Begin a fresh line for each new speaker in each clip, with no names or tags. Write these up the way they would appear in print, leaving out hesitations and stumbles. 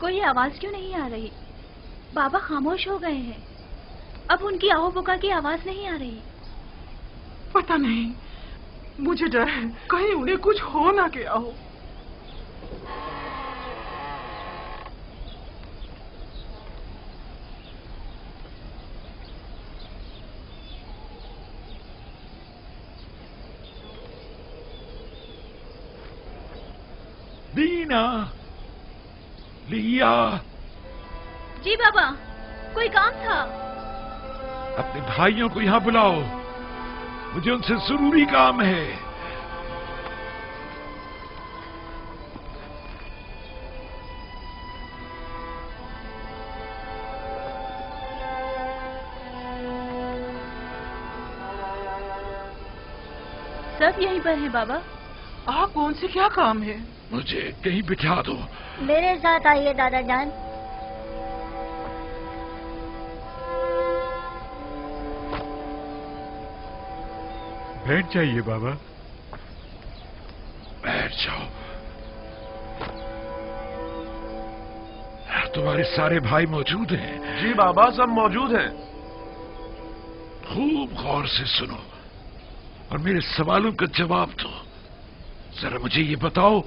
کوئی آواز کیوں نہیں آ رہی؟ بابا خاموش ہو گئے ہیں، اب ان کی آہو بکا کی آواز نہیں آ رہی۔
پتہ نہیں، مجھے ڈر ہے کہیں انہیں کچھ ہو نہ گیا ہو۔
دینا، لیا۔
جی بابا، کوئی کام تھا؟
اپنے بھائیوں کو یہاں بلاؤ، مجھے ان سے ضروری کام ہے۔
سب یہیں پر ہیں بابا۔
آپ کون سے کیا کام ہے؟
مجھے کہیں بٹھا دو۔
میرے ساتھ آئیے دادا جان۔
بیٹھ جائیے بابا۔
بیٹھ جاؤ۔ تمہارے سارے بھائی موجود ہیں؟
جی بابا، سب موجود ہیں۔
خوب غور سے سنو اور میرے سوالوں کا جواب دو۔ ذرا مجھے یہ بتاؤ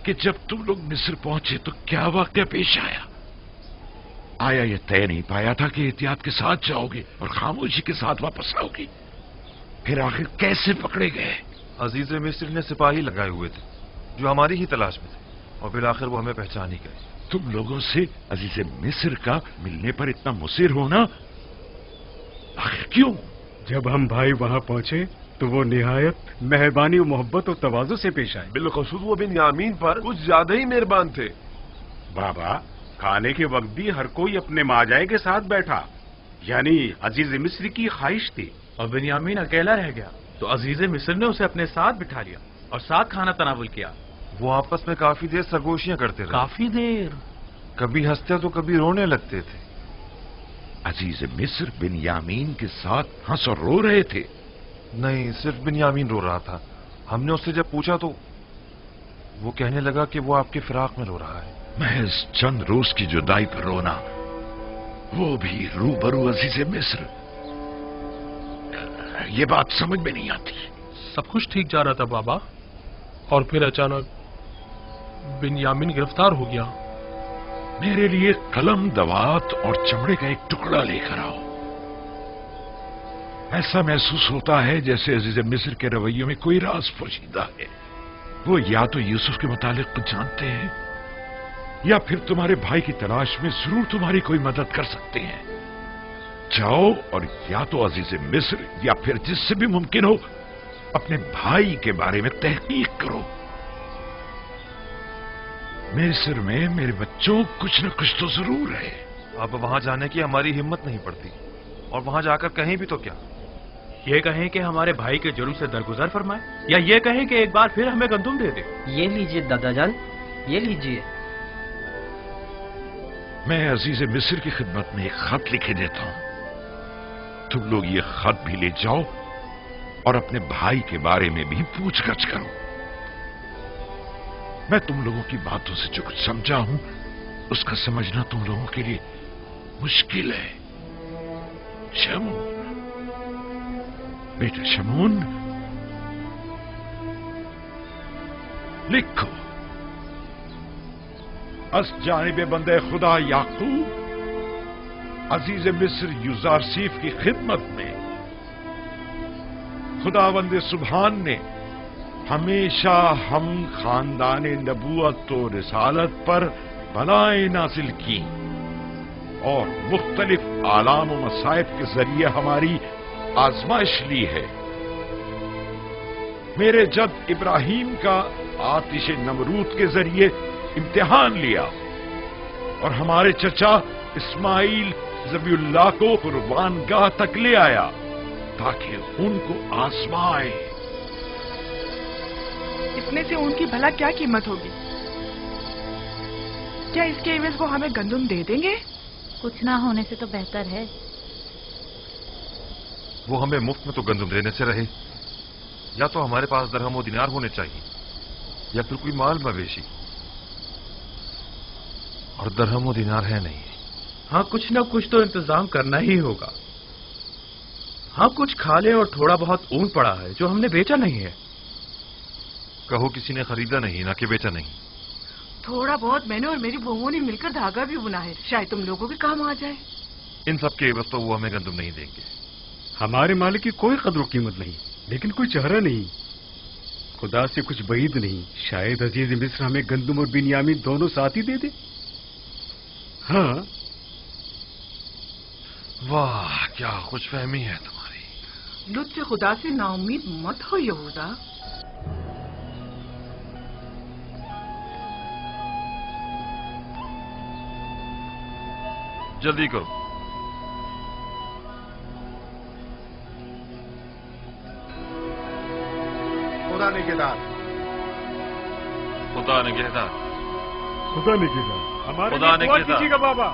کہ جب تم لوگ مصر پہنچے تو کیا واقعہ پیش آیا؟ آیا یہ طے نہیں پایا تھا کہ احتیاط کے ساتھ جاؤ گے اور خاموشی کے ساتھ واپس آؤ گے؟ پھر آخر کیسے پکڑے گئے؟
عزیز مصر نے سپاہی لگائے ہوئے تھے جو ہماری ہی تلاش میں تھے، اور بالآخر وہ ہمیں پہچان ہی گئے۔
تم لوگوں سے عزیز مصر کا ملنے پر اتنا مصر ہونا آخر کیوں؟
جب ہم بھائی وہاں پہنچے تو وہ نہایت مہربانی و محبت و تواضع سے پیش آئے۔
بالخصوص وہ بنیامین پر کچھ زیادہ ہی مہربان تھے۔
بابا، کھانے کے وقت بھی ہر کوئی اپنے ماجائے کے ساتھ بیٹھا، یعنی عزیز مصر کی خواہش تھی۔
اور بنیامین اکیلا رہ گیا تو عزیز مصر نے اسے اپنے ساتھ بٹھا لیا اور ساتھ کھانا تناول کیا۔
وہ آپس میں کافی دیر سرگوشیاں کرتے رہے،
کافی دیر،
کبھی ہنستے تو کبھی رونے لگتے تھے۔
عزیز مصر بنیامین کے ساتھ ہنس اور رو رہے تھے؟
نہیں، صرف بنیامین رو رہا تھا۔ ہم نے اس سے جب پوچھا تو وہ کہنے لگا کہ وہ آپ کے فراق میں رو رہا ہے۔
محض چند روز کی جدائی پر رونا، وہ بھی روبرو عزیز مصر، یہ بات سمجھ میں نہیں آتی۔
سب کچھ ٹھیک جا رہا تھا بابا، اور پھر اچانک بنیامین گرفتار ہو گیا۔
میرے لیے قلم، دوات اور چمڑے کا ایک ٹکڑا لے کر آؤ۔ ایسا محسوس ہوتا ہے جیسے عزیز مصر کے رویوں میں کوئی راز پوشیدہ ہے۔ وہ یا تو یوسف کے متعلق کچھ جانتے ہیں یا پھر تمہارے بھائی کی تلاش میں ضرور تمہاری کوئی مدد کر سکتے ہیں۔ جاؤ اور یا تو عزیز مصر یا پھر جس سے بھی ممکن ہو اپنے بھائی کے بارے میں تحقیق کرو۔ مصر میں میرے بچوں کچھ نہ کچھ تو ضرور ہے۔
اب وہاں جانے کی ہماری ہمت نہیں پڑتی، اور وہاں جا کر کہیں بھی تو کیا،
یہ کہیں کہ ہمارے بھائی کے جرم سے درگزر فرمائے، یا یہ کہیں کہ ایک بار پھر ہمیں گندم دے دے۔
یہ لیجئے دادا جان، یہ لیجئے۔
میں عزیز مصر کی خدمت میں ایک خط لکھے دیتا ہوں، تم لوگ یہ خط بھی لے جاؤ اور اپنے بھائی کے بارے میں بھی پوچھ گچھ کرو۔ میں تم لوگوں کی باتوں سے جو کچھ سمجھا ہوں اس کا سمجھنا تم لوگوں کے لیے مشکل ہے۔ شمون، بیٹا شمون، لکھو، از جانب بندے خدا یعقوب عزیز مصر یوزارسیف کی خدمت میں خداوند سبحان نے ہمیشہ ہم خاندان نبوت و رسالت پر بلائیں نازل کی اور مختلف آلام و مصائب کے ذریعے ہماری آزمائش لی ہے۔ میرے جد ابراہیم کا آتش نمرود کے ذریعے امتحان لیا اور ہمارے چچا اسماعیل ذبیح اللہ کو قربان گاہ تک لے آیا تاکہ ان کو آزمائے۔
اتنے سے ان کی بھلا کیا قیمت ہوگی؟ کیا اس کے عوض وہ ہمیں گندم دے دیں گے؟
کچھ نہ ہونے سے تو بہتر ہے۔
وہ ہمیں مفت میں تو گندم دینے سے رہے، یا تو ہمارے پاس درہم و دینار ہونے چاہیے یا پھر کوئی مال مویشی۔ और दरहम व दिनार है नहीं।
हाँ, कुछ ना कुछ तो इंतजाम करना ही होगा। हाँ, कुछ खा ले और थोड़ा बहुत ऊन पड़ा है जो हमने बेचा नहीं है।
कहो किसी ने खरीदा नहीं, ना कि बेचा नहीं।
थोड़ा बहुत मैंने और मेरी बहुओं ने मिलकर धागा भी बुना है, शायद तुम लोगों के काम आ जाए।
इन सब के एवज तो वो हमें गंदम नहीं देंगे।
हमारे माल की कोई कद्र कीमत नहीं, लेकिन कोई चेहरा नहीं, खुदा से कुछ बईद नहीं। शायद अजीज मिस्र हमें गंदम और बिन्यामीन दोनों साथ ही दे दे। हाँ।
वाह, क्या खुशफहमी है तुम्हारी।
लुत्फ खुदा से नाउम्मीद मत हो यहूदा।
जल्दी करो।
खुदा निगहदार,
खुदा निगहदार,
खुदा निगहदार,
हमारे
खुदा
लिए दुआ
निगहदार।
कीजिएगा बाबा,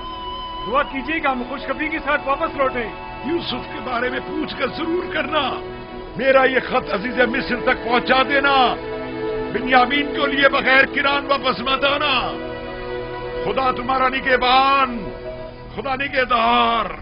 दुआ कीजिएगा हम खुशखबरी के साथ वापस लौटे। यूसुफ के बारे में पूछकर जरूर करना। मेरा ये खत अजीज मिस्र तक पहुंचा देना। बिन्यामीन को लिए बगैर किरान वापस मत आना। खुदा तुम्हारा निगहबान, खुदा निगहदार।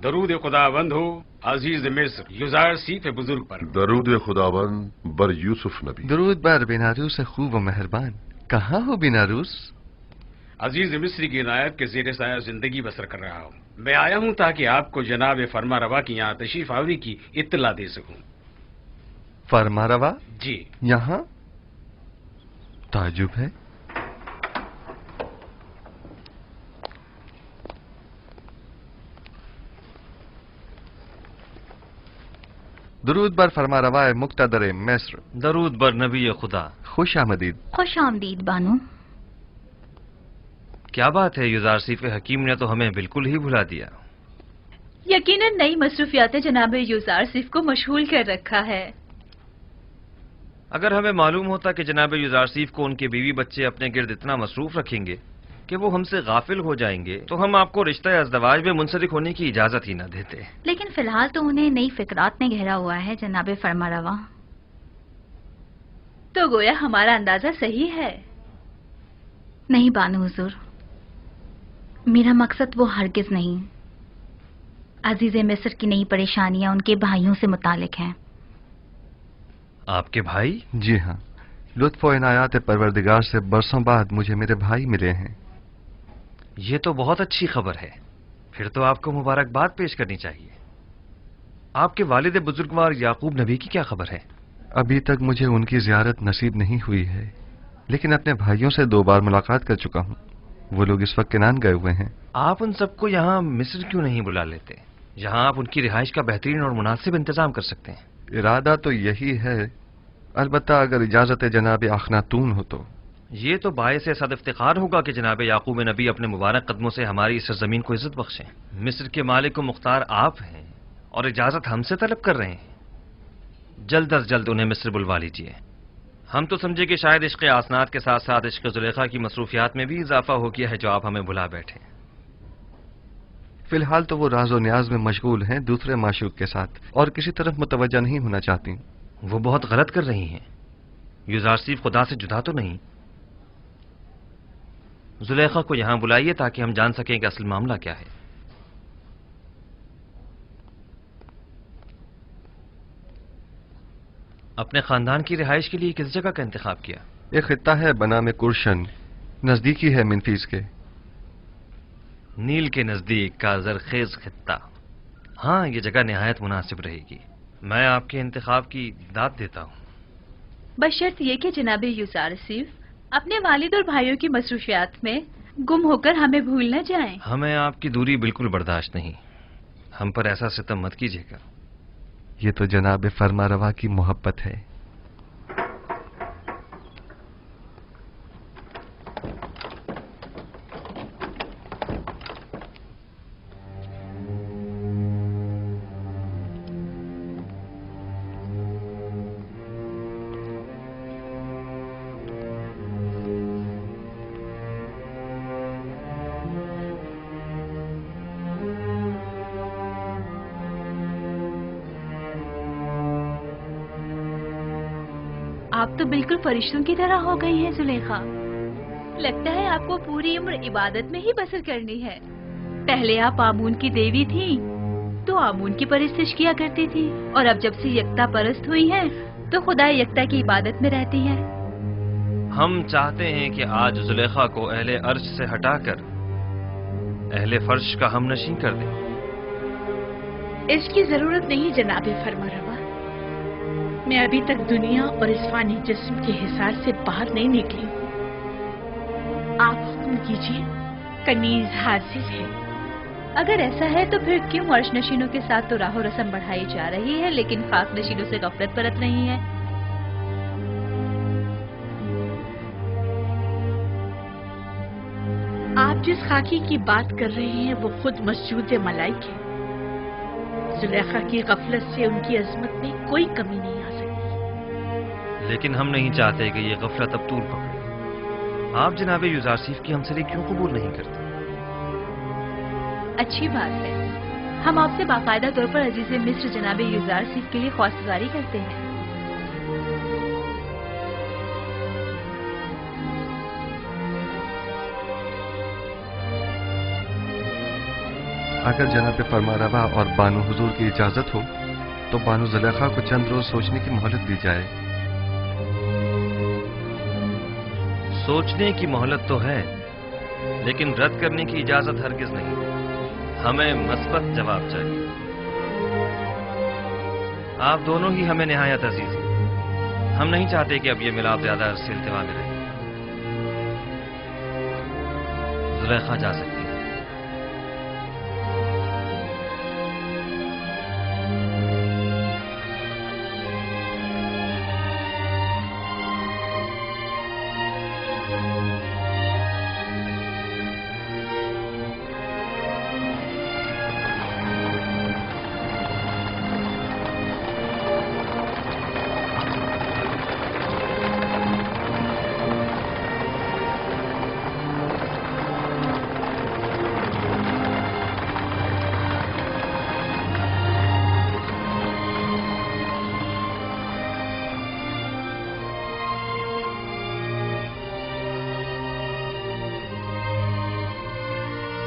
दरूद खुदावंद हो अजीज मिस्र युजार सीफ बुजुर्ग पर।
दरूद खुदावंद बर यूसुफ नबी।
दरूद बर बिनारूस खूब व मेहरबान। कहाँ हो बिनारूस?
अजीज मिस्री की इनायत के ज़ेर साया जिंदगी बसर कर रहा हूँ। मैं आया हूँ ताकि आपको जनाब फरमा रवा की यहाँ तशरीफ आवरी की इत्तला दे सकूँ।
फरमा रवा?
जी।
यहाँ ताजुब है। दरूद बर फरमा रवाए मुक्तदर मिस्र।
दरूद बर नबी खुदा।
खुश आमदीद।
खुश आमदीद बानो।
क्या बात है, युजारसीफ हकीम ने तो हमें बिल्कुल ही भुला दिया।
यकीनन नई मसरूफियात जनाब युजारसीफ को मशगूल कर रखा है।
अगर हमें मालूम होता कि जनाब युजारसीफ को उनके बीवी बच्चे अपने गिर्द इतना मसरूफ रखेंगे कि वो हमसे गाफिल हो जाएंगे तो हम आपको रिश्ता अज़दवाज में मुंसलिक होने की इजाजत ही न देते।
लेकिन फिलहाल तो उन्हें नई फिक्रात ने घेरा हुआ है जनाब फरमारवा। तो गोया हमारा अंदाजा सही है। नहीं बानो हुजूर, मेरा मकसद वो हरगिज नहीं। अजीज मिस्र की नई परेशानियां उनके भाइयों से मुतालिक हैं।
आपके भाई?
जी हाँ, लुत्फ व इनायात परवरदिगार से बरसों बाद मुझे मेरे भाई मिले हैं।
ये तो बहुत अच्छी खबर है। फिर तो आपको मुबारकबाद पेश करनी चाहिए। आपके वालिद बुजुर्गवार याकूब नबी की क्या खबर है?
अभी तक मुझे उनकी जियारत नसीब नहीं हुई है, लेकिन अपने भाइयों से 2 बार मुलाकात कर चुका हूँ। वो लोग इस वक्त किनान गए हुए हैं।
आप उन सबको यहाँ मिस्र क्यों नहीं बुला लेते? यहाँ आप उनकी रिहाइश का बेहतरीन और मुनासिब इंतजाम कर सकते हैं।
इरादा तो यही है, अलबत्ता अगर इजाजत जनाब अखनातून हो तो।
ये तो बायस सद इफ्तिखार होगा कि जनाब याकूब नबी अपने मुबारक कदमों से हमारी इस सरजमीन को इज्जत बख्शें। मिस्र के मालिक व मुख्तार आप हैं और इजाजत हमसे तलब कर रहे हैं। जल्द अज जल्द उन्हें मिस्र बुलवा लीजिए। हम तो समझे कि शायद इश्क़ आसनात के साथ साथ इश्क़ ज़ुलेखा की मसरूफियात में भी इजाफा हो गया है जो आप हमें भुला बैठे।
फिलहाल तो वो राज और न्याज में मशगूल हैं दूसरे माशूक के साथ, और किसी तरफ मुतवज्जा नहीं होना चाहती।
वो बहुत गलत कर रही हैं। युजारसीफ खुदा से जुदा तो नहीं। जुलेखा को यहां बुलाइए ताकि हम जान सकें कि असल मामला क्या है। अपने खानदान की रिहाइश के लिए किस जगह का इंतखाब किया?
एक खित्ता है बना में कुर्शन, नजदीकी है मिनफीस के।
नील के नजदीक का जरखेज खित्ता। हाँ, ये जगह निहायत मुनासिब रहेगी। मैं आपके इंतखाब की दाद देता हूँ,
बशर्त ये कि जनाब युजारसीफ अपने वालिद और भाइयों की मसरूफियात में गुम होकर हमें भूल न जाएं।
हमें आपकी दूरी बिल्कुल बर्दाश्त नहीं। हम पर ऐसा सितम मत कीजिएगा।
ये तो जनाब फरमा रवा की मोहब्बत है।
आप तो बिल्कुल फरिश्तों की तरह हो गई हैं जुलेखा। लगता है आपको पूरी उम्र इबादत में ही बसर करनी है। पहले आप आमून की देवी थी तो आमून की परस्तिश किया करती थी, और अब जब से यकता परस्त हुई हैं तो खुदा यकता की इबादत में रहती हैं।
हम चाहते हैं कि आज जुलेखा को अहले अर्श से हटाकर अहले फर्श का हमनशीं कर दें।
इसकी जरूरत नहीं जनाबे फरमारवा। मैं अभी तक दुनिया और इस फानी जिस्म के हिसार से बाहर नहीं निकली। आप हुक्म कीजिए, कनीज हाजिर है।
अगर ऐसा है तो फिर क्यों अर्श नशीनों के साथ तो राहो रस्म बढ़ाई जा रही है, लेकिन खाक नशीनों से गफलत बरत रही है?
आप जिस खाकी की बात कर रहे हैं वो खुद मस्जूद मलाइक है। जुलेखा की गफलत से उनकी अजमत में कोई कमी नहीं आ सकती।
लेकिन हम नहीं चाहते कि ये गफलत अब तूल पकड़े। आप जनाब युजारसीफ की हमसरी क्यों कबूल नहीं करते?
अच्छी बात है, हम आपसे बाकायदा तौर पर अजीज मिस्र जनाब युजारसीफ के लिए ख्वास्तगारी करते हैं।
अगर जनाब फरमारवा और बानो हुजूर की इजाजत हो तो बानो जुलेखा को चंद रोज सोचने की मोहलत दी जाए।
सोचने की मोहलत तो है, लेकिन रद्द करने की इजाजत हरगिज नहीं। हमें मस्बत जवाब चाहिए। आप दोनों ही हमें निहायत अजीज हैं। हम नहीं चाहते कि अब ये मिलाप ज्यादा अरसे इल्तिवा में रहे। जुलेखा जा सकती है।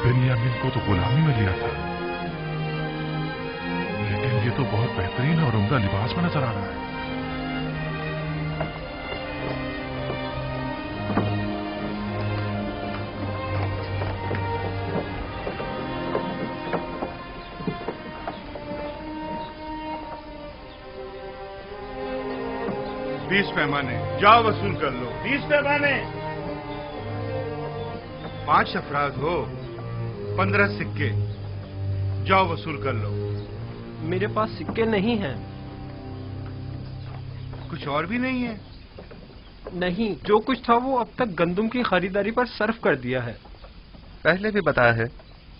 बिन्यामीन को तो गुलामी में लिया था, लेकिन ये तो बहुत बेहतरीन और उम्दा लिबास में नजर आ रहा है।
बीस पैमाने जाओ वसूल कर लो। 20 पैमाने। 5 अफराद हो, 15 सिक्के, जाओ वसूल कर लो।
मेरे पास सिक्के नहीं हैं।
कुछ और भी नहीं है?
नहीं, जो कुछ था वो अब तक गंदुम की खरीदारी पर सर्फ कर दिया है।
पहले भी बताया है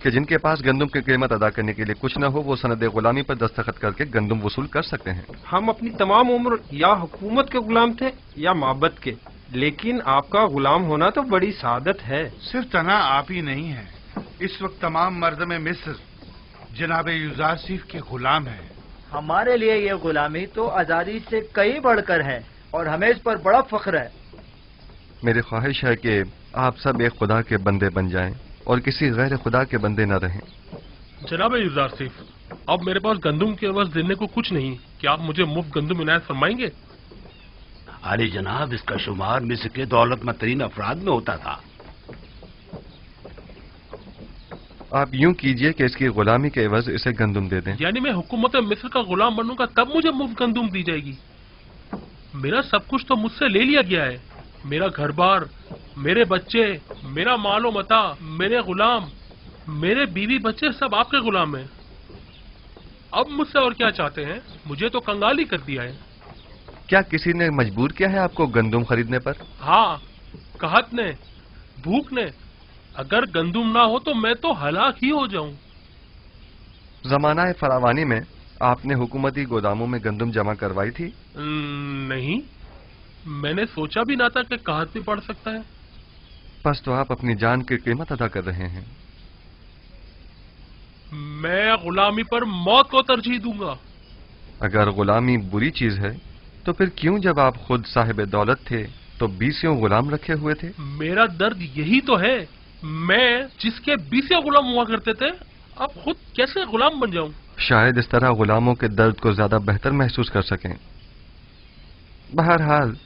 कि जिनके पास गंदुम की कीमत अदा करने के लिए कुछ न हो वो सनद गुलामी पर दस्तखत करके गंदुम वसूल कर सकते हैं।
हम अपनी तमाम उम्र या हुकूमत के गुलाम थे या माबद के, लेकिन आपका गुलाम होना तो बड़ी सादत है।
सिर्फ तना आप ही नहीं है, इस वक्त तमाम मर्द में मिस्र जनाब युजारसीफ के गुलाम है।
हमारे लिए ये गुलामी तो आजादी से कई बढ़कर है और हमें इस पर बड़ा फख्र है।
मेरी ख्वाहिश है कि आप सब एक खुदा के बंदे बन जाएं और किसी गैर खुदा के बंदे न रहें।
जनाब युजारसीफ, अब मेरे पास गंदुम के अवज़ देने को कुछ नहीं, क्या आप मुझे मुफ्त गंदुम इनायत फरमाएंगे?
आली जनाब, इसका शुमार मिस्र के दौलतमंद तरीन अफराद में होता था।
आप यूं कीजिए कि इसकी गुलामी के एवज इसे गंदुम दे दें।
यानी मैं हुकूमत मिस्र का गुलाम बनूंगा तब मुझे मुफ्त गंदुम दी जाएगी? मेरा सब कुछ तो मुझसे ले लिया गया है। मेरा घर बार, मेरे बच्चे, मेरा मालो मता, मेरे गुलाम, मेरे बीवी बच्चे सब आपके गुलाम हैं। अब मुझसे और क्या चाहते हैं? मुझे तो कंगाल ही कर दिया है।
क्या किसी ने मजबूर किया है आपको गंदुम खरीदने पर?
हाँ, कहत ने, भूख ने। अगर गंदुम ना हो तो मैं तो हलाक ही हो जाऊं।
जमाना फरावानी में आपने हुकूमती गोदामों में गंदुम जमा करवाई थी?
नहीं, मैंने सोचा भी ना था कि कहत भी पड़ सकता है।
बस तो आप अपनी जान की कीमत अदा कर रहे हैं।
मैं गुलामी पर मौत को तरजीह दूंगा।
अगर गुलामी बुरी चीज है तो फिर क्यों जब आप खुद साहिब दौलत थे तो 20 गुलाम रखे हुए थे?
मेरा दर्द यही तो है, मैं जिसके 20 गुलाम हुआ करते थे अब खुद कैसे गुलाम बन जाऊं?
शायद इस तरह गुलामों के दर्द को ज्यादा बेहतर महसूस कर सकें। बहरहाल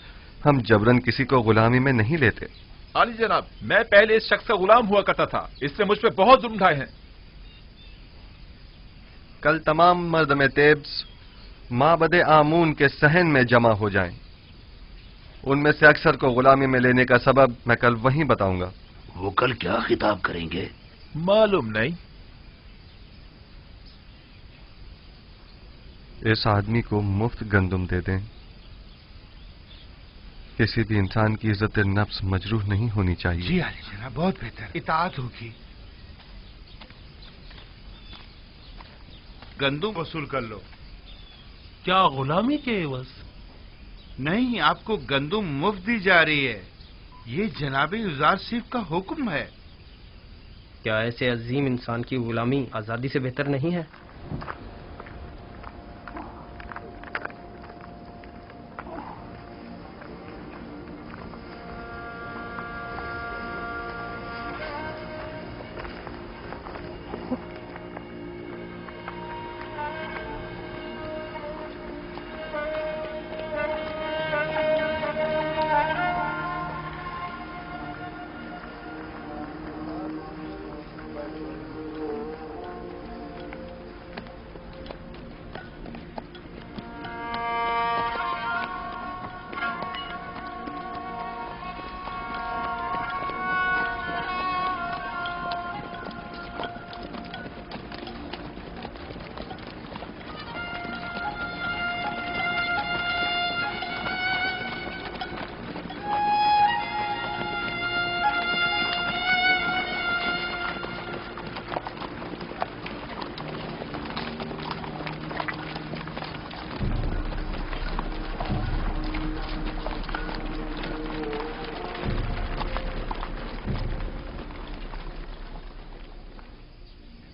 हम जबरन किसी को गुलामी में नहीं लेते।
आली जनाब, मैं पहले इस शख्स का गुलाम हुआ करता था, इसने मुझ पे बहुत जुल्म ढाए हैं।
कल तमाम मर्द में तेब्स माबदे आमून के सहन में जमा हो जाएं। उनमें से अक्सर को गुलामी में लेने का सबब मैं कल वहीं बताऊंगा।
वो कल क्या खिताब करेंगे?
मालूम नहीं।
इस आदमी को मुफ्त गंदुम दे दें। किसी भी इंसान की इज्जत नफ्स मजरूह नहीं होनी चाहिए।
जी आली जनाब, बहुत बेहतर, इताअत होगी।
गंदुम वसूल कर लो।
क्या गुलामी के एवज?
नहीं, आपको गंदुम मुफ्त दी जा रही है। ये जनाबे युजार सिर्फ का हुक्म है।
क्या ऐसे अजीम इंसान की गुलामी आजादी से बेहतर नहीं है?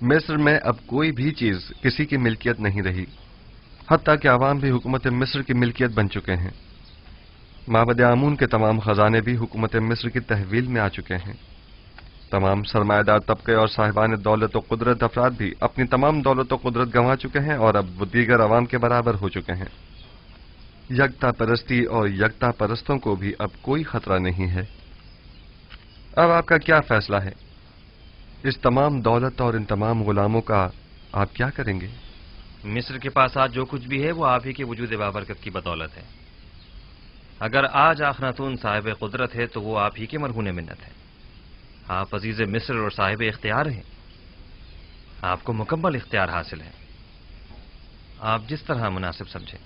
मिस्र में अब कोई भी चीज किसी की मिल्कियत नहीं रही, हत्ता कि आवाम भी हुकूमत मिस्र की मिल्कियत बन चुके हैं। माबद आमून के तमाम खजाने भी हुकूमत मिस्र की तहवील में आ चुके हैं। तमाम सरमायादार तबके और साहिबान दौलत व कुदरत अफराद भी अपनी तमाम दौलत व कुदरत गंवा चुके हैं और अब वो दीगर अवाम के बराबर हो चुके हैं। यकता परस्ती और यकता परस्तों को भी अब कोई खतरा नहीं है। अब आपका क्या फैसला है? इस तमाम दौलत और इन तमाम गुलामों का आप क्या करेंगे?
मिस्र के पास आज जो कुछ भी है वो आप ही के वजूद बाबरकत की बदौलत है। अगर आज आखनातून साहिब कुदरत है तो वो आप ही के मरहून मिन्नत है। आप अजीज मिस्र और साहिब इख्तियार हैं। आपको मुकम्मल इख्तियार हासिल है, आप जिस तरह मुनासिब समझें।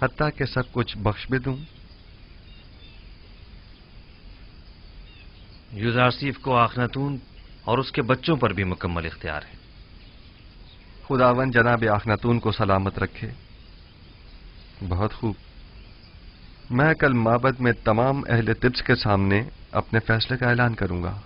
हत्ता के सब कुछ बख्श भी दूं।
यूजारसीफ को आखनातून और उसके बच्चों पर भी मुकम्मल इख्तियार है।
खुदावन जनाब आखनातून को सलामत रखे। बहुत खूब। मैं कल माबद में तमाम अहले तिब्स के सामने अपने फैसले का ऐलान करूंगा।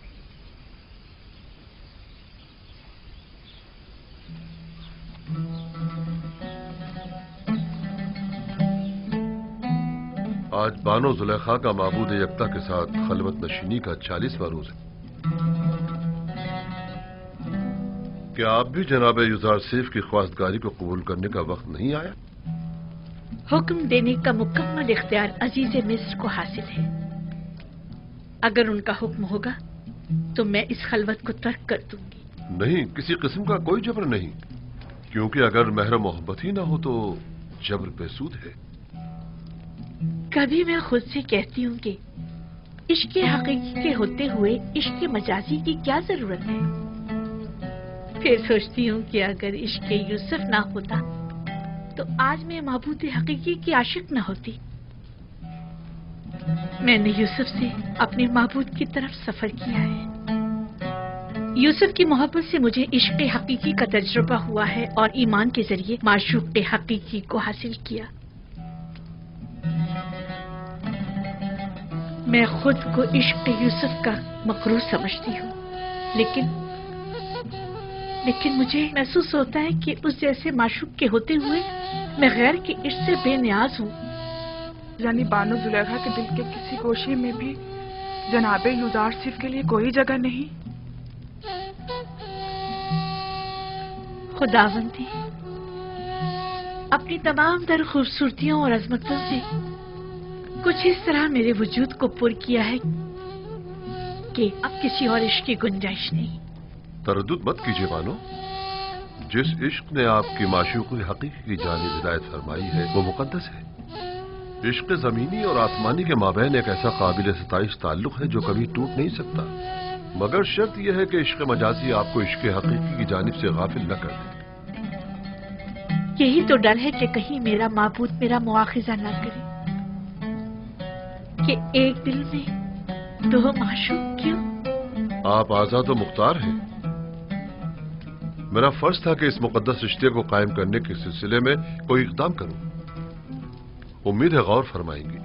आज बानो जुलेखा का माबूद यकता के साथ खलवत नशीनी का 40वां रोज है। क्या आप भी जनाब युजार सेफ की ख्वास्तगारी को कबूल करने का वक्त नहीं आया?
हुक्म देने का मुकम्मल इख्तियार अजीज मिस्र को हासिल है। अगर उनका हुक्म होगा तो मैं इस खलवत को तर्क कर दूंगी।
नहीं, किसी किस्म का कोई जबर नहीं, क्योंकि अगर महर मोहब्बत ही ना हो तो जबर बेसूद है।
कभी मैं खुद से कहती हूँ कि इश्क हकीकी के होते हुए इश्क मजाजी की क्या जरूरत है। फिर सोचती हूँ कि अगर इश्क यूसुफ ना होता तो आज मैं महबूद हकीकी की आशिक न होती। मैंने यूसुफ से अपने महबूद की तरफ सफर किया है। यूसुफ की मोहब्बत से मुझे इश्क हकीकी का तजुर्बा हुआ है और ईमान के जरिए माशूक हकीकी को हासिल किया। मैं खुद को इश्क यूसुफ का मकरूर समझती हूँ, लेकिन लेकिन मुझे महसूस होता है कि उस जैसे माशूक के होते हुए मैं गैर के इश्क से बेनियाज हूँ।
यानी बानो जुलेखा के दिल के किसी गोशे में भी जनाबे युजारसिफ के लिए कोई जगह नहीं।
खुदावंदी अपनी तमाम तर खूबसूरतियों और अजमतों से कुछ इस तरह मेरे वजूद को पुर किया है कि अब किसी और इश्क की गुंजाइश नहीं।
तरद्दुद मत कीजिए बानो, जिस इश्क ने आपकी माशूक़ हकीकी की जानिब हिदायत फरमाई है वो मुकद्दस है। इश्क ज़मीनी और आसमानी के माबैन एक ऐसा काबिल सताइश ताल्लुक है जो कभी टूट नहीं सकता, मगर शर्त यह है कि इश्क मजाजी आपको इश्क हकीकी की जानिब से गाफिल न कर दे।
यही तो डर है कि कहीं मेरा माबूद मेरा मुआखिजा न करे कि एक दिल में दो माशूक क्यों।
आप आजाद और मुख्तार हैं। मेरा फर्ज था कि इस मुकद्दस रिश्ते को कायम करने के सिलसिले में कोई इक़दाम करूं। उम्मीद है गौर फरमाएंगी।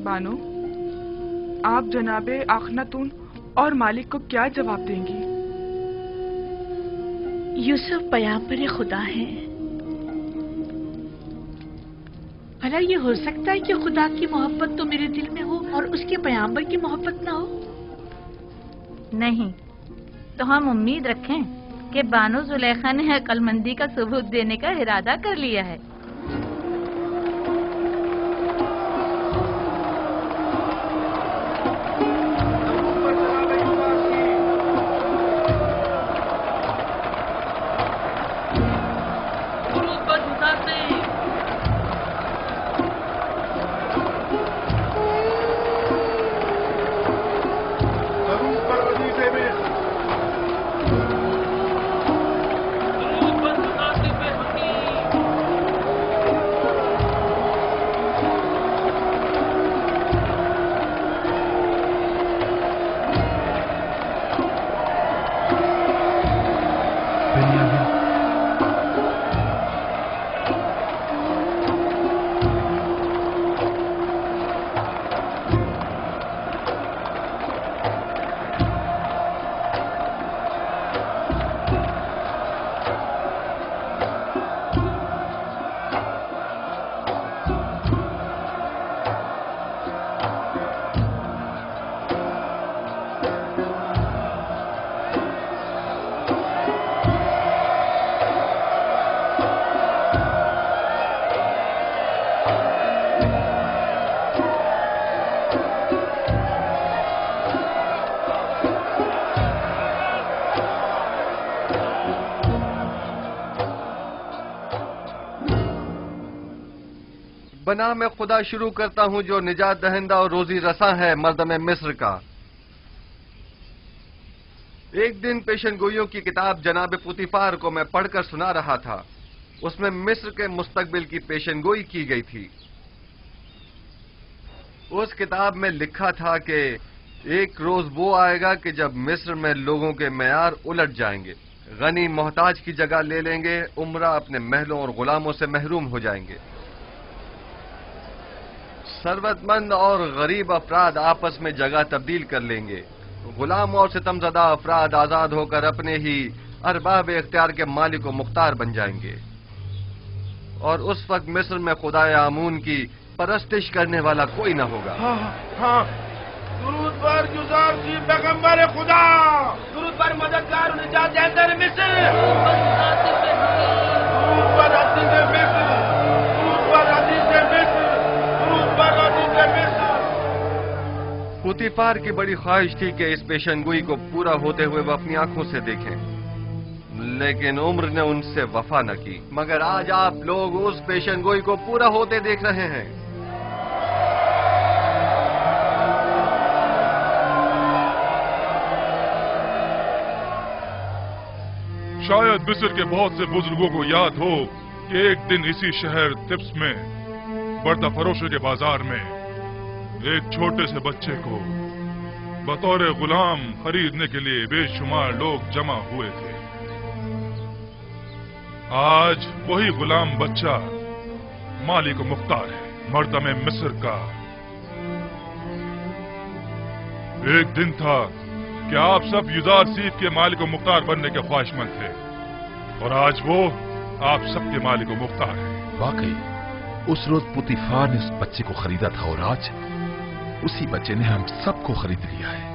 बानो, आप जनाबे आखनातून और मालिक को क्या जवाब देंगी?
यूसुफ पैगंबर खुदा है। भला ये हो सकता है कि खुदा की मोहब्बत तो मेरे दिल में हो और उसके पैगंबर की मोहब्बत ना हो?
नहीं, तो हम उम्मीद रखें कि बानो जुलेखा ने अक्लमंदी का सबूत देने का इरादा कर लिया है।
बना मैं खुदा शुरू करता हूं जो निजात दहिंदा और रोजी रसा है मर्दम मिस्र का। एक दिन पेशनगोइयों की किताब जनाब पुतीफार को मैं पढ़कर सुना रहा था। उसमें मिस्र के मुस्तकबिल की पेशनगोई की गई थी। उस किताब में लिखा था कि एक रोज वो आएगा कि जब मिस्र में लोगों के मेयार उलट जाएंगे, गनी मोहताज की जगह ले लेंगे, उमरा अपने महलों और गुलामों से महरूम हो जाएंगे, सरवतमंद और गरीब अफराद आपस में जगह तब्दील कर लेंगे, गुलाम और सितमज़दा अफराद आजाद होकर अपने ही अरबाब इख्तियार के मालिक व मुख्तार बन जाएंगे। और उस वक्त मिस्र में खुदाए आमून की परस्तिश करने वाला कोई न होगा।
हाँ, दुरूद पर युजारसिफ पैगंबर खुदा, दुरूद पर मददगार निजात दहिंदा मिस्र, दुरूद पर अजीज मिस्र, दुरूद पर अजीज मिस्र, दुरूद पर अजीज मिस्र।
पुतीफार की बड़ी ख्वाहिश थी कि इस पेशनगोई को पूरा होते हुए वह अपनी आंखों से देखें, लेकिन उम्र ने उनसे वफा न की। मगर आज आप लोग उस पेशनगोई को पूरा होते देख रहे हैं।
शायद मिस्र के बहुत से बुजुर्गों को याद हो कि एक दिन इसी शहर तिब्स में बर्दा फरोशों के बाजार में एक छोटे से बच्चे को बतौर गुलाम खरीदने के लिए बेशुमार लोग जमा हुए थे। आज वही गुलाम बच्चा मालिक मुख्तार है, मर्दम मिस्र का। एक दिन था कि आप सब युजार सीफ के मालिक मुख्तार बनने के ख्वाहिशमंद थे, और आज वो आप सबके मालिक मुख्तार है।
वाकई उस रोज पुतीफार ने उस बच्चे को खरीदा था, और आज उसी बच्चे ने हम सबको खरीद लिया है।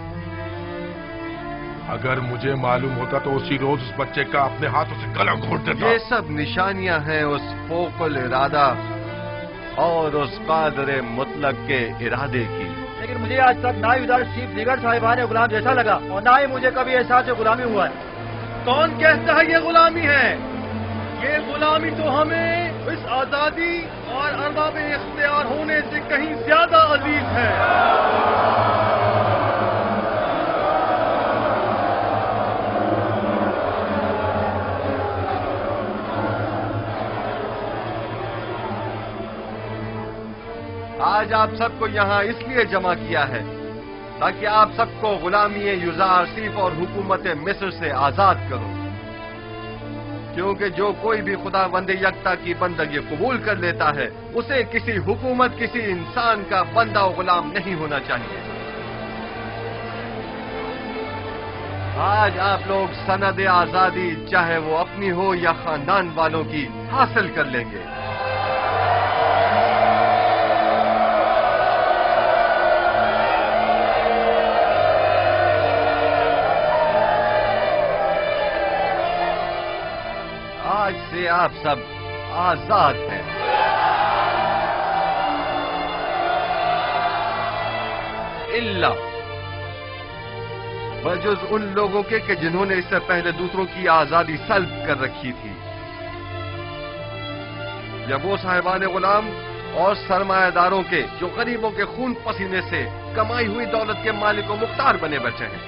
अगर मुझे मालूम होता तो उसी रोज उस बच्चे का अपने हाथों से गला घोट देता।
ये सब निशानियां हैं उस फोकुल इरादा और उस कादरे मुतलक के इरादे की।
लेकिन मुझे आज तक ना युजार चीफ दीगर साहिबान गुलाम जैसा लगा, और ना ही मुझे कभी एहसास गुलामी हुआ है।
कौन कहता है ये गुलामी है? ये गुलामी तो हमें इस आजादी और अरबाब इख्तियार होने से कहीं ज्यादा अजीज है।
आज आप सबको यहाँ इसलिए जमा किया है ताकि आप सबको गुलामी युजार सीफ और हुकूमत मिस्र से आजाद करो, क्योंकि जो कोई भी खुदा बंदे यकता की बंदगी कबूल कर लेता है उसे किसी हुकूमत, किसी इंसान का बंदा और गुलाम नहीं होना चाहिए। आज आप लोग सनद आजादी, चाहे वो अपनी हो या खानदान वालों की, हासिल कर लेंगे। आज से आप सब आजाद हैं। इल्ला बजुज उन लोगों के जिन्होंने इससे पहले दूसरों की आजादी सल्ब कर रखी थी, या वो साहिबान गुलाम और सरमायादारों के जो गरीबों के खून पसीने से कमाई हुई दौलत के मालिक मुख्तार बने बचे हैं।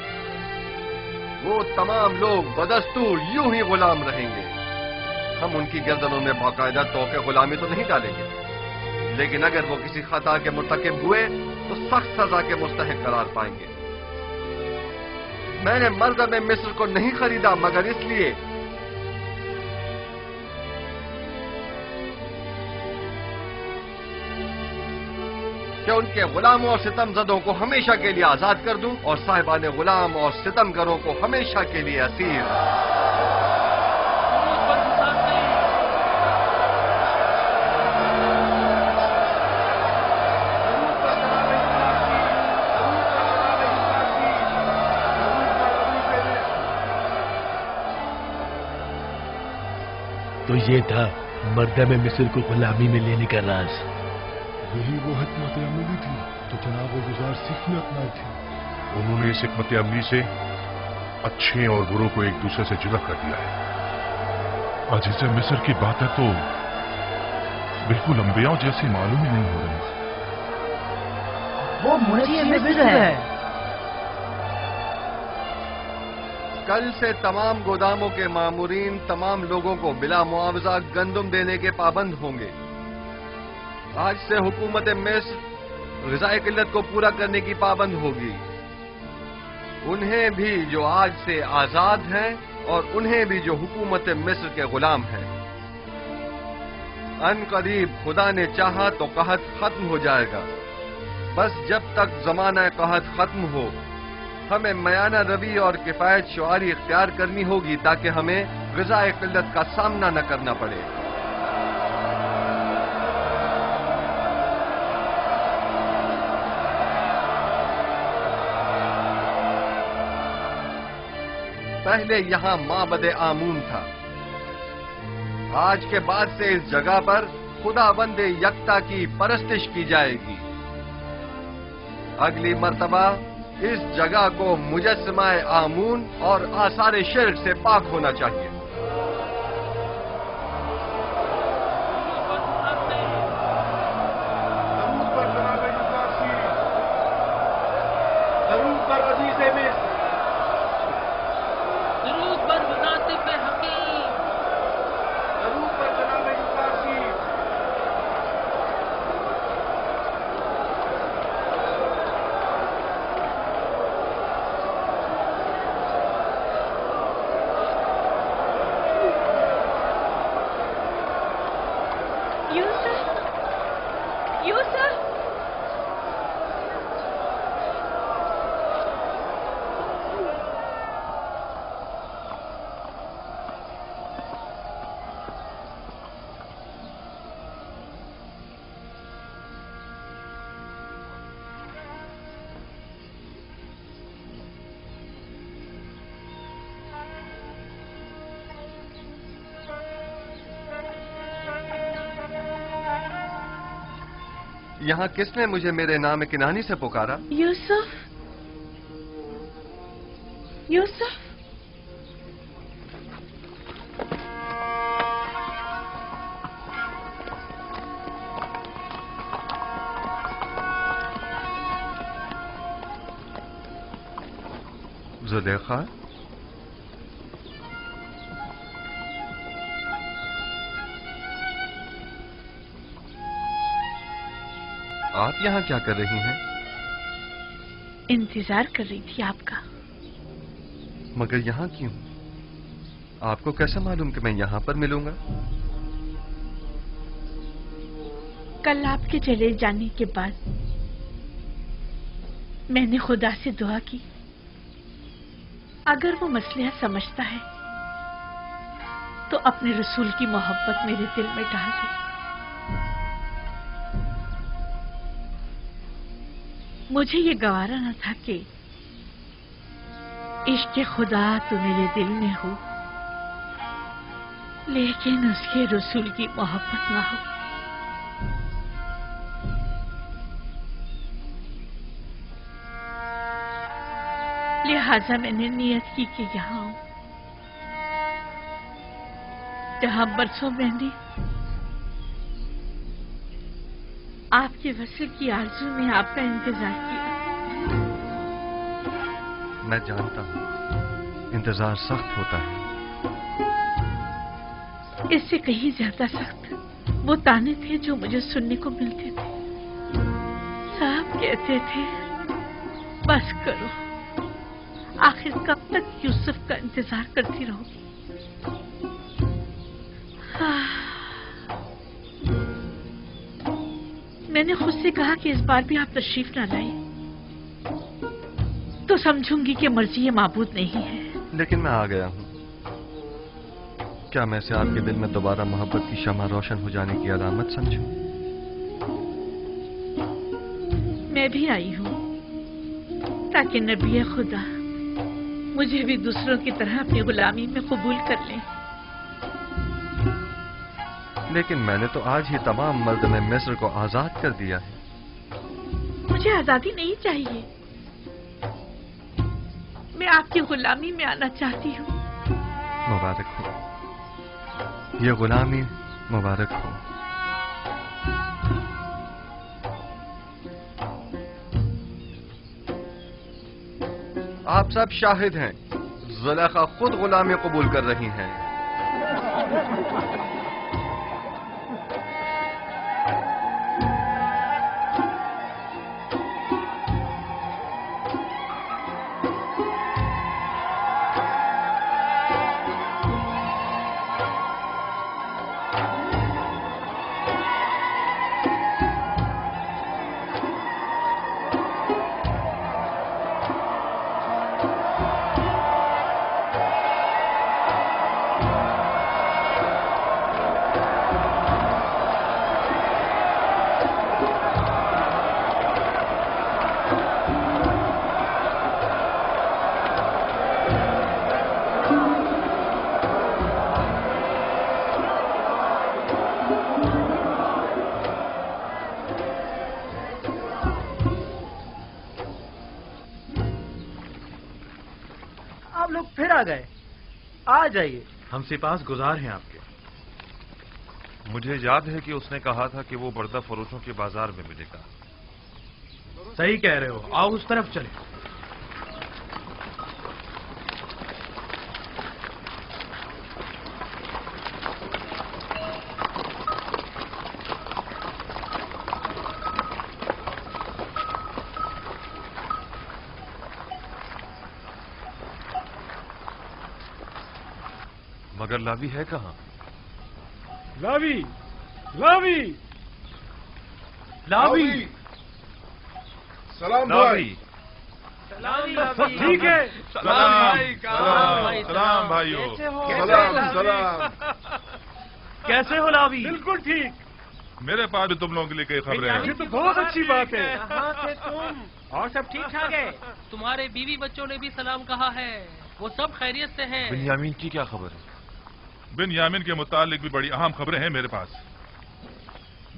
वो तमाम लोग बदस्तूर यूं ही गुलाम रहेंगे। हम उनकी गर्दनों में बाकायदा तोहफे गुलामी तो नहीं डालेंगे, लेकिन अगर वो किसी खता के मुर्तकिब हुए तो सख्त सजा के मुस्तहिक करार पाएंगे। मैंने मर्दम मिस्र को नहीं खरीदा मगर इसलिए कि उनके गुलामों और सितमजदों को हमेशा के लिए आजाद कर दूं और साहिबान गुलाम और सितमगरों को हमेशा के लिए असीर।
तो ये था मर्दम मिस्र को गुलामी में लेने का राज।
यही वो हिकमत अमली थी जो जनाब गुजार सीफ ने अपनाई थी। उन्होंने इस हिकमत अमली से अच्छे और बुरों को एक दूसरे से जुदा कर दिया है। अजीज मिस्र की बातें तो बिल्कुल अंबियाओं जैसी मालूम ही नहीं हो रही।
वो मुझे मिस्र है।
कल से तमाम गोदामों के मामूरीन तमाम लोगों को बिला मुआवजा गंदुम देने के पाबंद होंगे। आज से हुकूमत मिस्र ग़िज़ाई किल्लत को पूरा करने की पाबंद होगी। उन्हें भी जो आज से आजाद हैं और उन्हें भी जो हुकूमत मिस्र के गुलाम हैं। अन करीब खुदा ने चाहा तो कहत खत्म हो जाएगा। बस जब तक ज़माना कहत खत्म हो हमें मयाना रवि और किफायत शुआरी इख्तियार करनी होगी ताकि हमें ग़िज़ाई किल्लत का सामना न करना पड़े। पहले यहां माबद आमून था। आज के बाद से इस जगह पर खुदाबंद यकता की परस्तिश की जाएगी। अगली मर्तबा इस जगह को मुजस्समाए आमून और आसार शिर्क से पाक होना चाहिए।
यूसुफ, यूसुफ,
यहाँ किसने मुझे मेरे नाम किनानी से पुकारा?
यूसुफ, यूसुफ,
जुलेखा, आप यहाँ क्या कर रही हैं?
इंतजार कर रही थी आपका।
मगर यहाँ क्यों? आपको कैसे मालूम कि मैं यहाँ पर मिलूंगा?
कल आपके चले जाने के बाद मैंने खुदा से दुआ की, अगर वो मसलिहत समझता है तो अपने रसूल की मोहब्बत मेरे दिल में डाल दे। मुझे ये गवारा न था कि इश्क़ खुदा तो मेरे दिल में हो, लेकिन उसके रसूल की मोहब्बत ना हो। लिहाजा मैंने नियत की कि यहाँ आऊं, जहां बरसों मैंने आपके वसल की आरज़ू में आपका इंतजार किया।
मैं जानता हूँ इंतजार सख्त होता है।
इससे कहीं ज्यादा सख्त वो ताने थे जो मुझे सुनने को मिलते थे। साहब कहते थे, बस करो, आखिर कब तक यूसुफ का इंतजार करती रहोगी। मैंने खुद से कहा कि इस बार भी आप तशरीफ ना लाए तो समझूंगी कि मर्जी ये माबूद नहीं है।
लेकिन मैं आ गया हूँ। क्या मैं इसे आपके दिल में दोबारा मोहब्बत की शमा रोशन हो जाने की अलामत समझूं?
मैं भी आई हूँ ताकि नबी खुदा मुझे भी दूसरों की तरह अपनी गुलामी में कबूल कर लें।
लेकिन मैंने तो आज ही तमाम मर्द में मिस्र को आजाद कर दिया है।
मुझे आजादी नहीं चाहिए, मैं आपकी गुलामी में आना चाहती हूँ।
मुबारक हो, ये गुलामी मुबारक हो। आप सब शाहिद हैं, जुलेखा खुद गुलामी कबूल कर रही हैं।
आ जाइए।
हम सिपास गुजार हैं आपके।
मुझे याद है कि उसने कहा था कि वो बर्दा फरोशों के बाजार में मिलेगा।
सही कह रहे हो, आओ उस तरफ चले।
मगर लावी है कहाँ?
लावी
लावी
लावी
सलाम भाई।
सब ठीक है?
सलाम भाइयों।
सलाम।
कैसे हो लावी?
बिल्कुल ठीक।
मेरे पास भी तुम लोगों के लिए कई खबरें हैं।
ये तो बहुत अच्छी बात है।
कहाँ थे तुम? और सब ठीक ठाक है?
तुम्हारे बीवी बच्चों ने भी सलाम कहा है, वो सब खैरियत से हैं।
बिन्यामीन की क्या खबर है?
बिन्यामीन के मुतालिक भी बड़ी अहम खबरें हैं मेरे पास।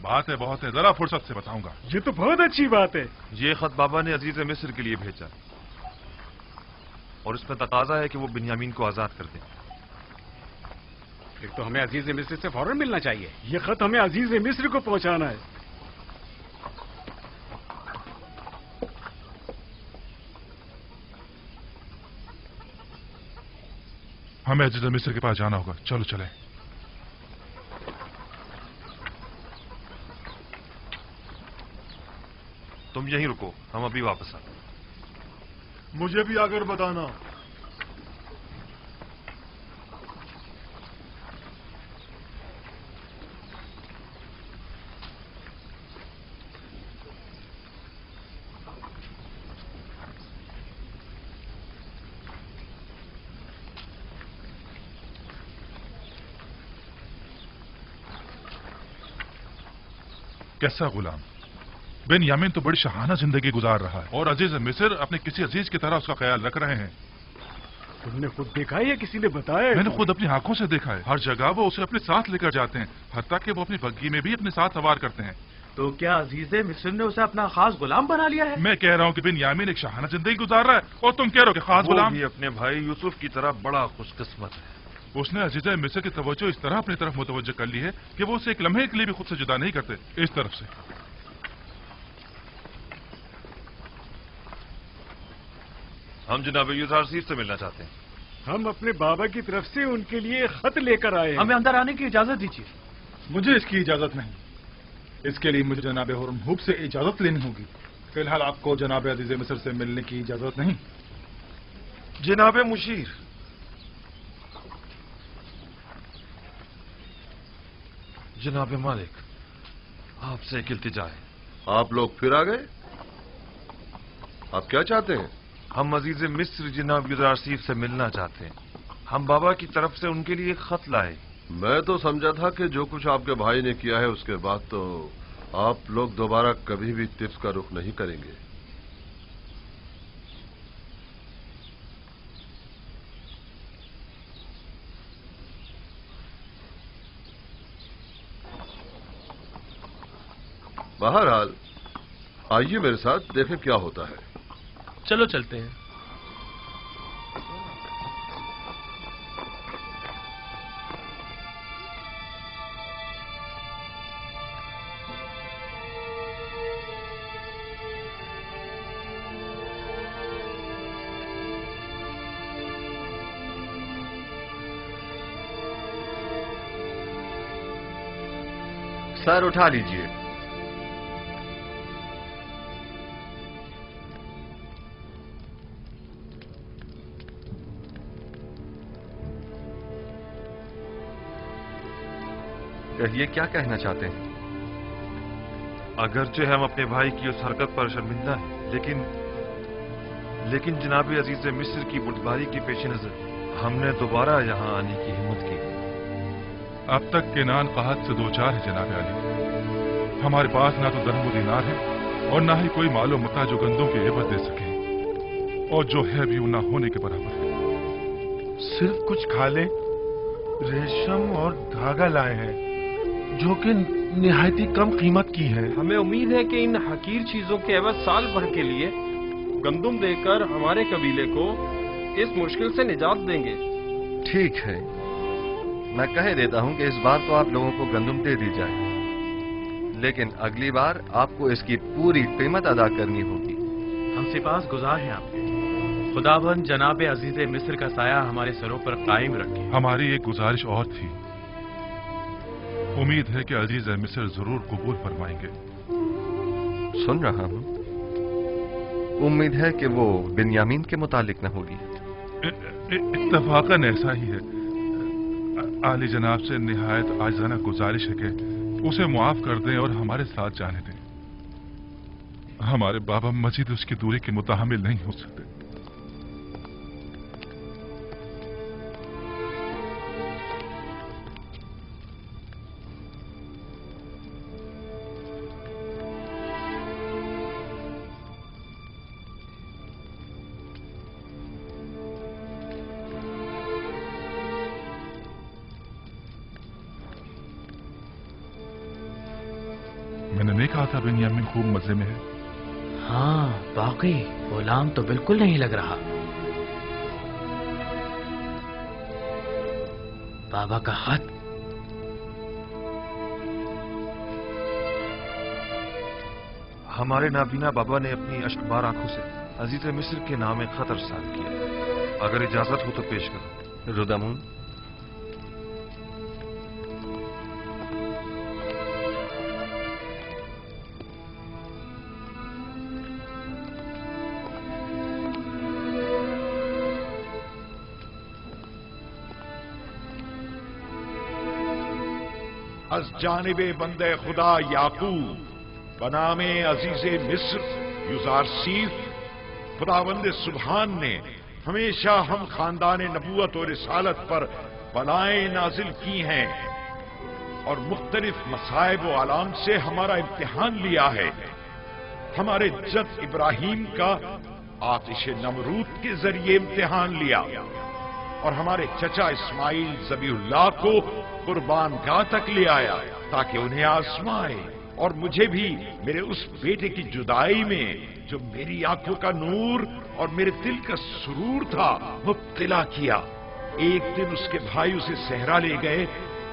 बातें बहुत है, जरा फुर्सत से बताऊंगा।
ये तो बहुत अच्छी बात है।
ये खत बाबा ने अजीज मिस्र के लिए भेजा और इसमें तकाजा है कि वो बिन्यामीन को आजाद कर दें।
फिर तो हमें अजीज मिस्र से फौरन मिलना चाहिए। ये खत हमें अजीज मिस्र को पहुंचाना है।
हमें अजीज मिस्र के पास जाना होगा, चलो चले।
तुम यहीं रुको, हम अभी वापस आए।
मुझे भी आकर बताना।
कैसा गुलाम? बिन्यामीन तो बड़ी शहाना जिंदगी गुजार रहा है और अजीज मिस्र अपने किसी अजीज की तरह उसका ख्याल रख रहे हैं।
तुमने खुद देखा है या किसी ने बताया है?
मैंने खुद अपनी आंखों से देखा है। हर जगह वो उसे अपने साथ लेकर जाते हैं, हत्ता कि वो अपनी बग्गी में भी अपने साथ सवार करते हैं।
तो क्या अजीज मिस्र ने उसे अपना खास गुलाम बना लिया है?
मैं कह रहा हूँ कि बिन्यामीन एक शहाना जिंदगी गुजार रहा है और तुम कह रहे हो कि खास गुलाम।
भी अपने भाई यूसुफ की तरह बड़ा खुशकिस्मत है।
उसने अजीज मिस्र की तवज्जो इस तरह अपनी तरफ मुतवज्जो कर ली है कि वो उसे एक लम्हे के लिए भी खुद से जुदा नहीं करते। इस तरफ से
हम जनाब यूसुफ से मिलना चाहते हैं।
हम अपने बाबा की तरफ से उनके लिए खत लेकर आए हैं।
हमें अंदर आने की इजाजत दीजिए।
मुझे इसकी इजाजत नहीं। इसके लिए मुझे जनाब हुरमुब से इजाजत लेनी होगी। फिलहाल आपको जनाब अजीज मिस्र से मिलने की इजाजत नहीं।
जनाब मुशीर, जनाब मालिक, आपसे एक इल्तिजा है।
आप लोग फिर आ गए? आप क्या चाहते हैं?
हम अजीज मिस्र जनाब यूसुफ से मिलना चाहते हैं। हम बाबा की तरफ से उनके लिए खत लाए।
मैं तो समझा था कि जो कुछ आपके भाई ने किया है उसके बाद तो आप लोग दोबारा कभी भी तिब्स का रुख नहीं करेंगे। बहरहाल आइए मेरे साथ, देखें क्या होता है।
चलो चलते हैं।
सर उठा लीजिए। कहिए, क्या कहना चाहते हैं?
अगरचे हम अपने भाई की उस हरकत पर शर्मिंदा हैं, लेकिन जनाब अजीज मिस्र की बुटबारी के पेश नजर हमने दोबारा यहाँ आने की हिम्मत की।
अब तक केनान कहत से दो चार है जनाब अली। हमारे पास ना तो दरहम दीनार है और ना ही कोई मालो मता जो गंदों की एवज दे सके, और जो है भी वो ना होने के बराबर है।
सिर्फ कुछ खाले, रेशम और धागा लाए हैं जो कि निहायती कम कीमत की है।
हमें उम्मीद है कि इन हकीर चीजों के एवज साल भर के लिए गंदुम देकर हमारे कबीले को इस मुश्किल से निजात देंगे।
ठीक है, मैं कह देता हूं कि इस बार तो आप लोगों को गंदुम दे दी जाए, लेकिन अगली बार आपको इसकी पूरी कीमत अदा करनी होगी।
हम सिपास गुजार हैं आपके। खुदाबंद जनाब अजीज मिस्र का साया हमारे सरों पर कायम रखे।
हमारी एक गुजारिश और थी। उम्मीद है कि अजीज मिस्र जरूर कबूल फरमाएंगे।
सुन रहा हूं। उम्मीद है कि वो बिन्यामीन के मुतालिक न होगी।
इत्तफाकन ऐसा ही है। आली जनाब से निहायत आजाना गुजारिश है उसे मुआफ कर दें और हमारे साथ जाने दें। हमारे बाबा मजीद उसकी दूरी के मुताहमिल नहीं हो सकते। मैंने नहीं कहा था बिन्यामीन खूब मजे में है?
हाँ वाकई गुलाम तो बिल्कुल नहीं लग रहा। बाबा का खत।
हमारे नाबीना बाबा ने अपनी अश्कबार आंखों से अजीज मिस्र के नाम एक खत अरसाल किया। अगर इजाजत हो तो पेश करो।
रुदामून,
अज जानिबे बंदे खुदा याकूब बनामे अजीजे मिस्र युजारसीफ, खुदावंद सुबहान ने हमेशा हम खानदान नबूवत और रिसालत पर बलाएं नाजिल की हैं और मुख्तलिफ मसाइब व आलाम से हमारा इम्तिहान लिया है। हमारे जद इब्राहिम का आतिश नमरूद के जरिए इम्तिहान लिया और हमारे चचा इस्माइल ज़बीहुल्लाह को कुर्बान गाह तक ले आया ताकि उन्हें आजमाए, और मुझे भी मेरे उस बेटे की जुदाई में जो मेरी आंखों का नूर और मेरे दिल का सुरूर था मुब्तला किया। एक दिन उसके भाई उसे सहरा ले गए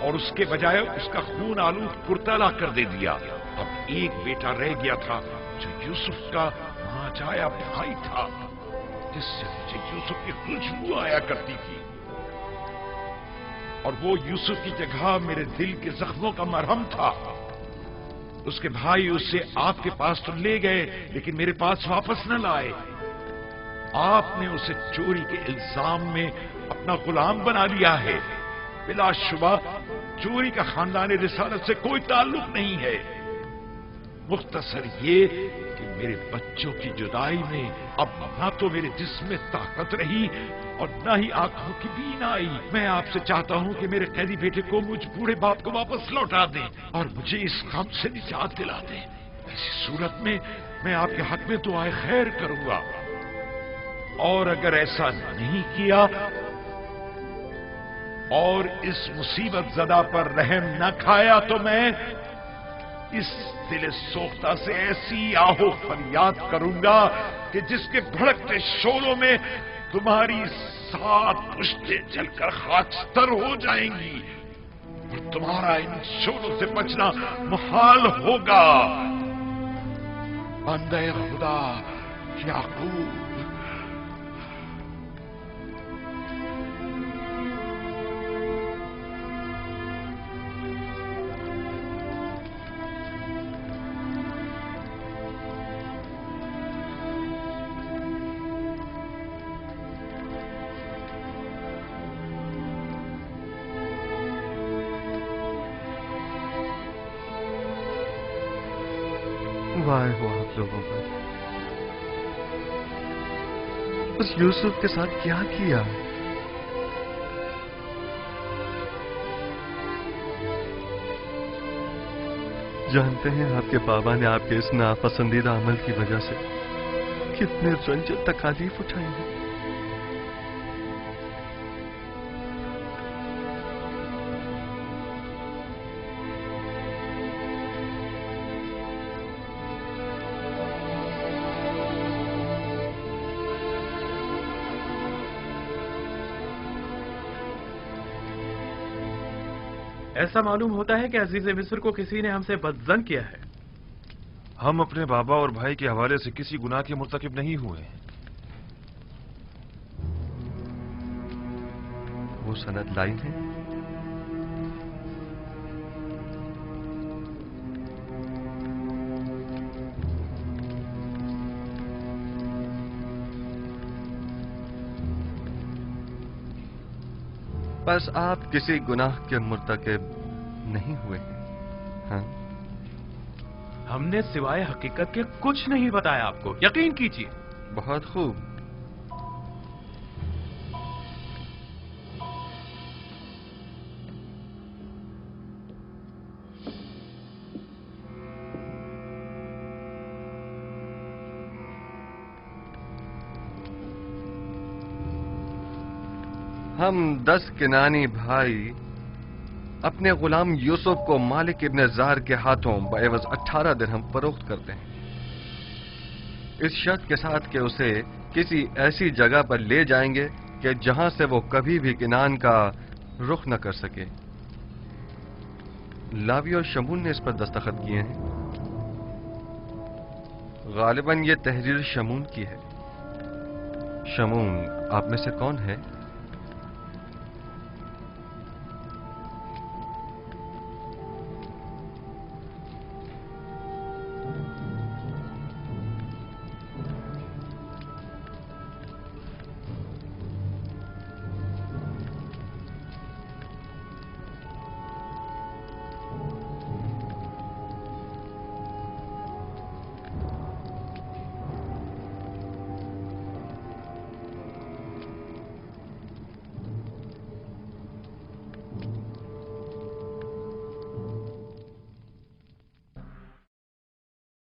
और उसके बजाय उसका खून आलूद कुर्तला कर दे दिया। अब एक बेटा रह गया था जो यूसुफ का मांझाया भाई था, जिससे मुझे यूसुफ की खुशबू आया करती थी, और वो यूसुफ की जगह मेरे दिल के जख्मों का मरहम था। उसके भाई उसे आपके पास तो ले गए लेकिन मेरे पास वापस न लाए। आपने उसे चोरी के इल्जाम में अपना गुलाम बना लिया है। बिलाशुबा चोरी का खानदान रिसालत से कोई ताल्लुक नहीं है। मुख्तसर ये कि मेरे बच्चों की जुदाई में अब न तो मेरे जिस्म में ताकत रही और न ही आंखों की बीनाई। मैं आपसे चाहता हूं कि मेरे कैदी बेटे को मुझ बूढ़े बाप को वापस लौटा दें और मुझे इस गम से निजात दिला दें। ऐसी सूरत में मैं आपके हक में दुआए खैर करूंगा, और अगर ऐसा नहीं किया और इस मुसीबत ज़दा पर रहम न खाया तो मैं इस दिल सोख्ता से ऐसी आहो फरियाद करूंगा कि जिसके भड़कते शोलों में तुम्हारी 7 पुश्तें जलकर खाकस्तर हो जाएंगी और तुम्हारा इन शोलों से बचना मुहाल होगा। बंदे खुदा याकूब।
वाह हुआ आप लोगों पर, उस यूसुफ के साथ क्या किया। जानते हैं आपके बाबा ने आपके इस नापसंदीदा अमल की वजह से कितने रंज तकालीफ उठाई हैं।
ऐसा मालूम होता है कि अजीज मिस्र को किसी ने हमसे बदजन किया है।
हम अपने बाबा और भाई के हवाले से किसी गुनाह के मुर्तकिब नहीं हुए।
वो सनद लाई है? बस आप किसी गुनाह के मुर्तकिब नहीं हुए हैं। हाँ?
हमने सिवाय हकीकत के कुछ नहीं बताया आपको, यकीन कीजिए।
बहुत खूब। हम 10 किनानी भाई अपने गुलाम यूसुफ को मालिक इब्न जार के हाथों बएवज 18 दिरहम फरोख्त करते हैं, इस शर्त के साथ कि उसे किसी ऐसी जगह पर ले जाएंगे कि जहां से वो कभी भी किनान का रुख न कर सके। लावी और शमून ने इस पर दस्तखत किए हैं। गालिबन ये तहरीर शमून की है। शमून आप में से कौन है?